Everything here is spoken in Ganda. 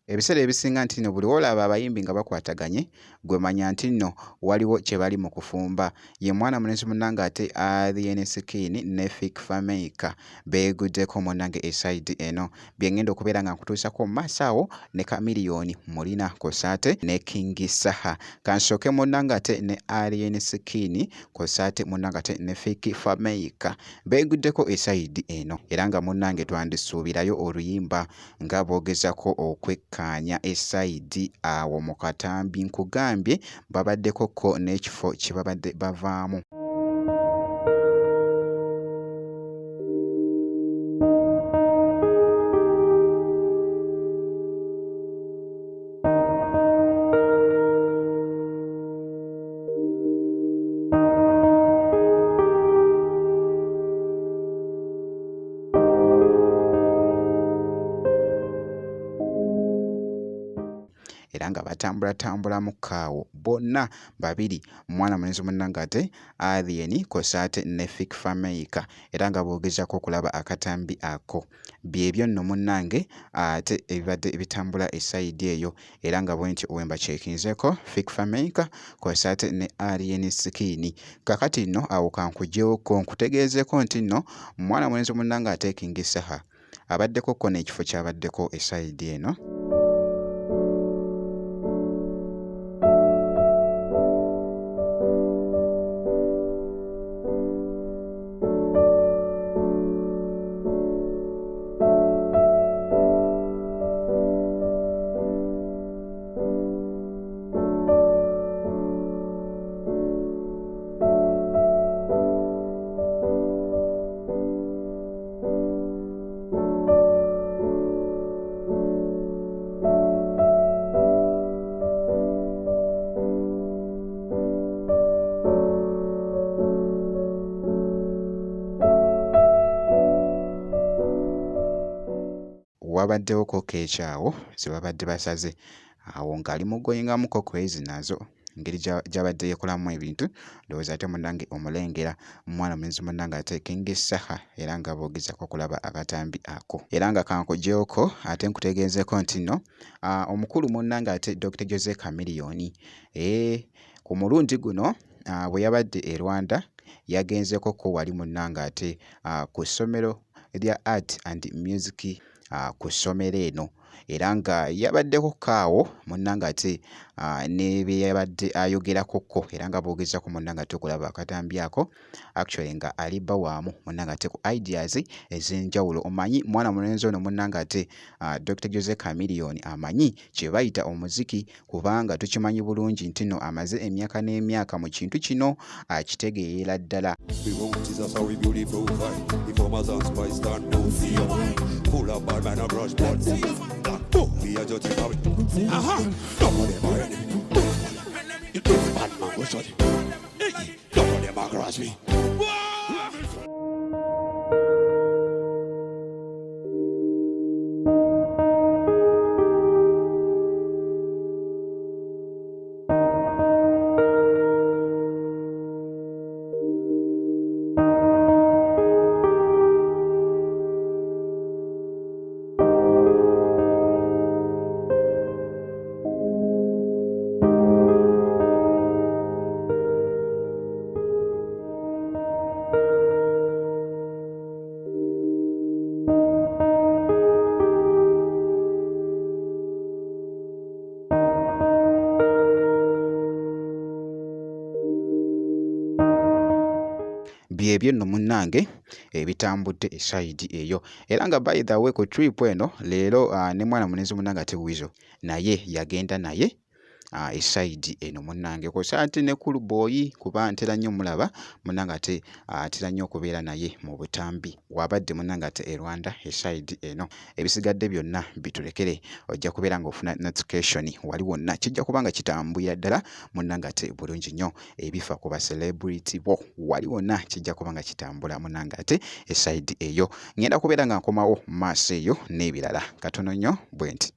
Ebiseera ebisinga nti nno buli lw'olaba abayimbi nga bakwataganye gwe manya nti nno waliwo kye bali mu kufumba. Ye mwana mulenzi munnange ate Alien Skin ne Fik Fameka beeguddeko munnange esayidi eno. Bye ngenda okubeera nga nkutuusako mu maaso awo ne Chameleone mulina kw'ossa ate ne King Saha. Kansooke munnange ate ne Alien Skin kw'ossa ate munnange ate ne Fik Fameka beeguddeko esayidi eno. Era nga munnange twandisuubirayo oluyimba nga boogezako okwekkaanya esayidi awo mu katambi nkugambye babaddeko ko n'ekifo kye babadde bavaamu. Era nga batambulatambula mu kaawo bonna babiri mwana mulenzi munnange ate Alien kw'ossa ate ne Fik Fameka era nga boogezako okulaba akatambi ako. Byebyo nno munnange ate ebibadde bitambula esayidi eyo era nga bwe ntyo bwe mbakyekinzeeko Fik Fameka kw'ossa ate ne Alien Skin. Kakati nno awo kankugyewoko nkutegeezeeko nti nno mwana mulenzi munnange ate King Saha abaddeko ko n'ekifo ky'abaddeko esayidi eno. Wabaddewoko keekyawo ze babadde basaze awo ng'ali mu goyingamuko kwezi nazo engeri gy'abadde yeekolamu ebintu ndowooza ate munnange omulengera mwana mulenzi munnange ate King Saha era nga boogezako okulaba akatambi ako. Era nga kankugyewoko ate nkutegeezeeko nti nno omukulu munnange ate Dr. Jose Chameleone ku mulundi guno bwe yabadde e Rwanda yagenzeko ko wali munnange ate ku ssomero erya Art and Music ku ssomero eno era nga yabaddeko kaawo munnange ate ne bye yabadde ayogerakokko era nga boogezako munnange ate okulaba akatambi ako actually nga alibba waamu munnange ate ku ideas ez'enjawulo. Omanyi mwana mulenzi ono munnange ate Dr. Jose Chameleone amanyi kye bayita omuziki kubanga tukimanyi bulungi nti nno amaze emyaka n'emyaka mu kintu kino akitegeera ddala. We are just coming. Some of them are ready. It's bad man, go shot. Some of them are cross me. Byebyo nno munnange ebitambudde esayidi eyo era nga by the way ku trip eno leero ne mwana mulenzi munnange ate Weasel naye yagenda naye esayidi eno munnange kw'ossa ate ne Cool Boy kuba ntera nnyo mulaba munnange ate atera nnyo okubeera naye mu butambi wabadde munnange ate e Rwanda esayidi eno. Ebisigadde byonna bitulekere ojja kubeera ng'ofuna notification wali wonna kijja kuba nga kitambulira ddala munnange ate bulungi nnyo ebifa ku ba celebrity bo wali wonna kijja kuba nga kitambula munnange ate esayidi eyo. Ngenda kubeera nga nkomawo mu maaso eyo n'ebirala katono nnyo bwe nti.